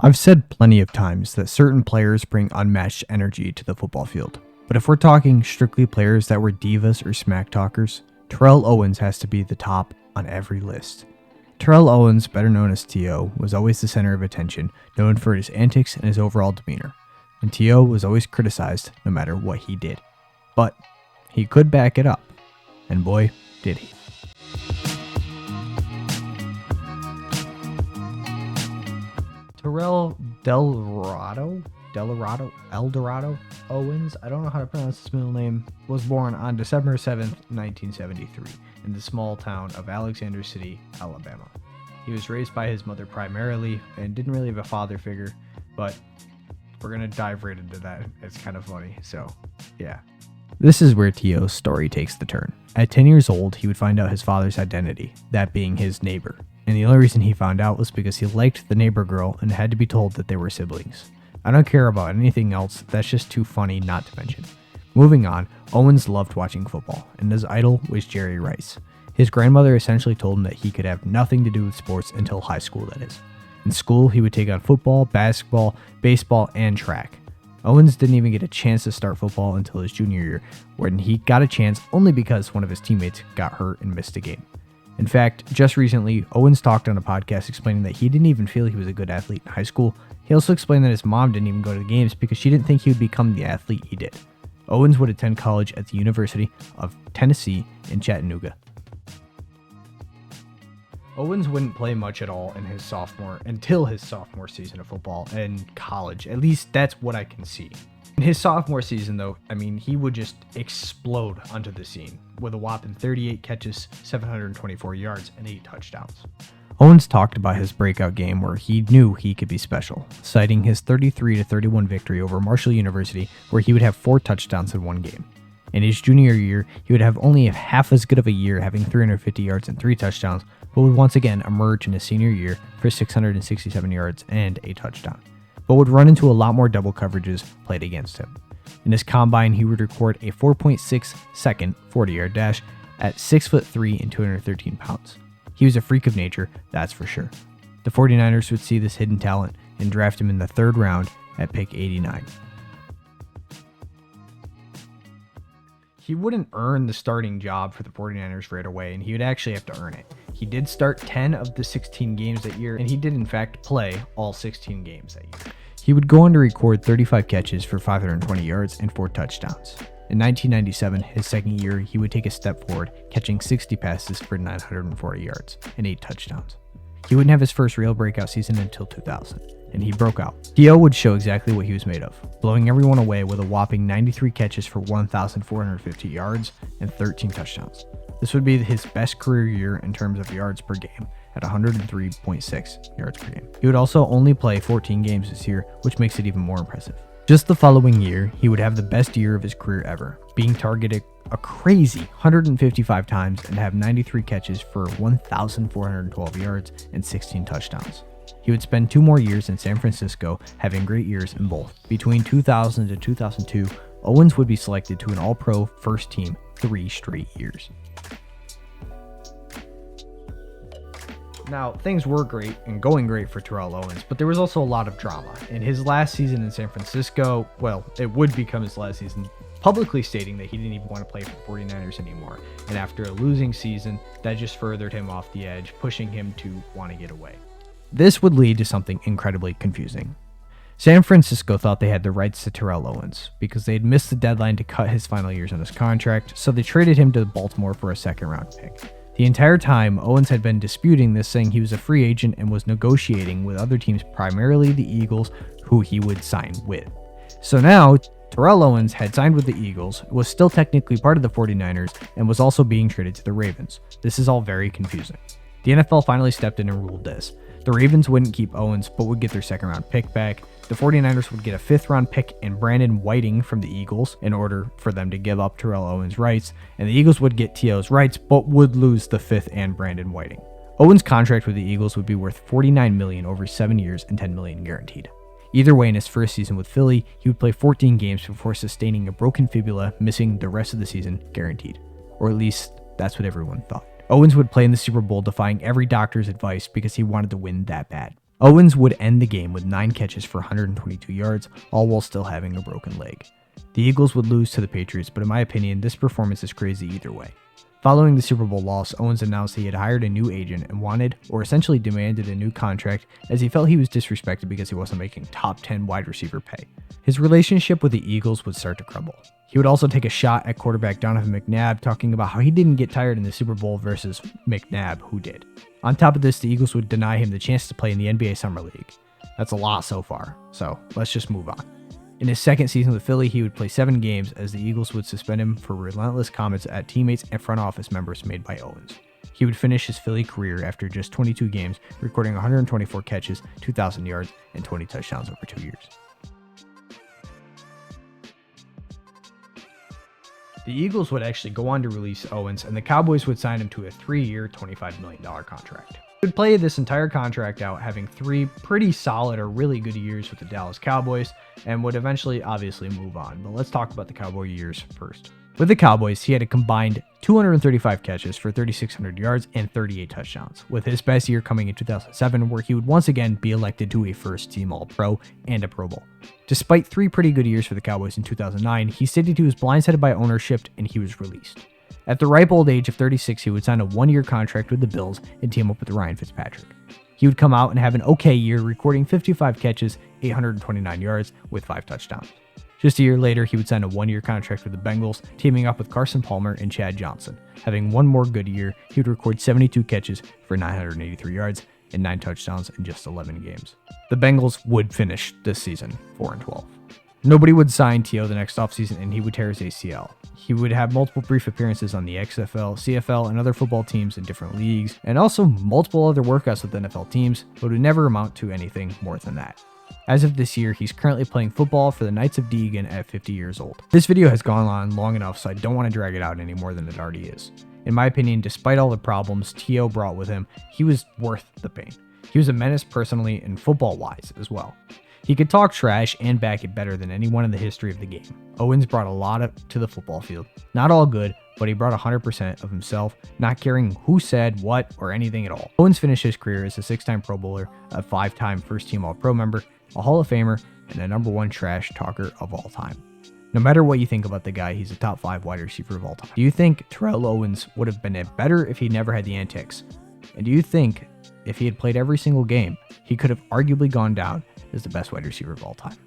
I've said plenty of times that certain players bring unmatched energy to the football field. But if we're talking strictly players that were divas or smack talkers, Terrell Owens has to be the top on every list. Terrell Owens, better known as T.O., was always the center of attention, known for his antics and his overall demeanor. And T.O. was always criticized no matter what he did. But he could back it up. And boy, did he. Terrell Eldorado Owens, I don't know how to pronounce his middle name, was born on December 7th, 1973, in the small town of Alexander City, Alabama. He was raised by his mother primarily and didn't really have a father figure, but we're going to dive right into that. It's kind of funny, so yeah. This is where T.O.'s story takes the turn. At 10 years old, he would find out his father's identity, that being his neighbor. And the only reason he found out was because he liked the neighbor girl and had to be told that they were siblings. I don't care about anything else, that's just too funny not to mention. Moving on, Owens loved watching football, and his idol was Jerry Rice. His grandmother essentially told him that he could have nothing to do with sports until high school, that is. In school, he would take on football, basketball, baseball, and track. Owens didn't even get a chance to start football until his junior year, when he got a chance only because one of his teammates got hurt and missed a game. In fact, just recently, Owens talked on a podcast explaining that he didn't even feel he was a good athlete in high school. He also explained that his mom didn't even go to the games because she didn't think he would become the athlete he did. Owens would attend college at the University of Tennessee in Chattanooga. Owens wouldn't play much at all until his sophomore season of football and college. At least that's what I can see. In his sophomore season, though, he would just explode onto the scene with a whopping 38 catches, 724 yards, and 8 touchdowns. Owens talked about his breakout game where he knew he could be special, citing his 33-31 victory over Marshall University, where he would have 4 touchdowns in one game. In his junior year, he would have only half as good of a year, having 350 yards and 3 touchdowns, but would once again emerge in his senior year for 667 yards and a touchdown, but would run into a lot more double coverages played against him. In his combine, he would record a 4.6 second 40-yard dash at 6'3" and 213 pounds. He was a freak of nature, that's for sure. The 49ers would see this hidden talent and draft him in the 3rd round at pick 89. He wouldn't earn the starting job for the 49ers right away, and he would actually have to earn it. He did start 10 of the 16 games that year, and he did in fact play all 16 games that year. He would go on to record 35 catches for 520 yards and 4 touchdowns. In 1997, his second year, he would take a step forward, catching 60 passes for 940 yards and 8 touchdowns. He wouldn't have his first real breakout season until 2000, and he broke out. T.O. would show exactly what he was made of, blowing everyone away with a whopping 93 catches for 1,450 yards and 13 touchdowns. This would be his best career year in terms of yards per game, at 103.6 yards per game. He would also only play 14 games this year, which makes it even more impressive. Just the following year, he would have the best year of his career ever, being targeted a crazy 155 times and have 93 catches for 1,412 yards and 16 touchdowns. He would spend 2 more years in San Francisco, having great years in both. Between 2000 to 2002, Owens would be selected to an All-Pro first team 3 straight years. Now, things were great and going great for Terrell Owens, but there was also a lot of drama. In his last season in San Francisco, it would become his last season, publicly stating that he didn't even want to play for the 49ers anymore. And after a losing season, that just furthered him off the edge, pushing him to want to get away. This would lead to something incredibly confusing. San Francisco thought they had the rights to Terrell Owens because they had missed the deadline to cut his final years on his contract, so they traded him to Baltimore for a 2nd-round pick. The entire time, Owens had been disputing this, saying he was a free agent and was negotiating with other teams, primarily the Eagles, who he would sign with. So now, Terrell Owens had signed with the Eagles, was still technically part of the 49ers, and was also being traded to the Ravens. This is all very confusing. The NFL finally stepped in and ruled this. The Ravens wouldn't keep Owens, but would get their 2nd-round pick back. The 49ers would get a 5th-round pick and Brandon Whiting from the Eagles in order for them to give up Terrell Owens' rights, and the Eagles would get T.O.'s rights, but would lose the 5th and Brandon Whiting. Owens' contract with the Eagles would be worth $49 million over 7 years and $10 million guaranteed. Either way, in his first season with Philly, he would play 14 games before sustaining a broken fibula, missing the rest of the season guaranteed. Or at least, that's what everyone thought. Owens would play in the Super Bowl, defying every doctor's advice because he wanted to win that bad. Owens would end the game with 9 catches for 122 yards, all while still having a broken leg. The Eagles would lose to the Patriots, but in my opinion, this performance is crazy either way. Following the Super Bowl loss, Owens announced he had hired a new agent and wanted, or essentially demanded, a new contract as he felt he was disrespected because he wasn't making top 10 wide receiver pay. His relationship with the Eagles would start to crumble. He would also take a shot at quarterback Donovan McNabb, talking about how he didn't get tired in the Super Bowl versus McNabb, who did. On top of this, the Eagles would deny him the chance to play in the NBA Summer League. That's a lot so far, so let's just move on. In his second season with Philly, he would play 7 games as the Eagles would suspend him for relentless comments at teammates and front office members made by Owens. He would finish his Philly career after just 22 games, recording 124 catches, 2,000 yards, and 20 touchdowns over 2 years. The Eagles would actually go on to release Owens, and the Cowboys would sign him to a 3-year, $25 million contract. He would play this entire contract out, having 3 pretty solid or really good years with the Dallas Cowboys, and would eventually obviously move on. But let's talk about the Cowboy years first. With the Cowboys, he had a combined 235 catches for 3,600 yards and 38 touchdowns, with his best year coming in 2007, where he would once again be elected to a first-team All-Pro and a Pro Bowl. Despite 3 pretty good years for the Cowboys in 2009, he stated he was blindsided by ownership and he was released. At the ripe old age of 36, he would sign a 1-year contract with the Bills and team up with Ryan Fitzpatrick. He would come out and have an okay year, recording 55 catches, 829 yards, with 5 touchdowns. Just a year later, he would sign a 1-year contract with the Bengals, teaming up with Carson Palmer and Chad Johnson. Having one more good year, he would record 72 catches for 983 yards and 9 touchdowns in just 11 games. The Bengals would finish this season 4-12. Nobody would sign T.O. the next offseason, and he would tear his ACL. He would have multiple brief appearances on the XFL, CFL, and other football teams in different leagues, and also multiple other workouts with NFL teams, but would never amount to anything more than that. As of this year, he's currently playing football for the Knights of Deegan at 50 years old. This video has gone on long enough, so I don't want to drag it out any more than it already is. In my opinion, despite all the problems T.O. brought with him, he was worth the pain. He was a menace personally and football-wise as well. He could talk trash and back it better than anyone in the history of the game. Owens brought a lot to the football field. Not all good, but he brought 100% of himself, not caring who said what or anything at all. Owens finished his career as a 6-time Pro Bowler, a 5-time first-team All-Pro member, a Hall of Famer, and a #1 trash talker of all time. No matter what you think about the guy, he's a top 5 wide receiver of all time. Do you think Terrell Owens would have been better if he never had the antics? And do you think if he had played every single game, he could have arguably gone down as the best wide receiver of all time?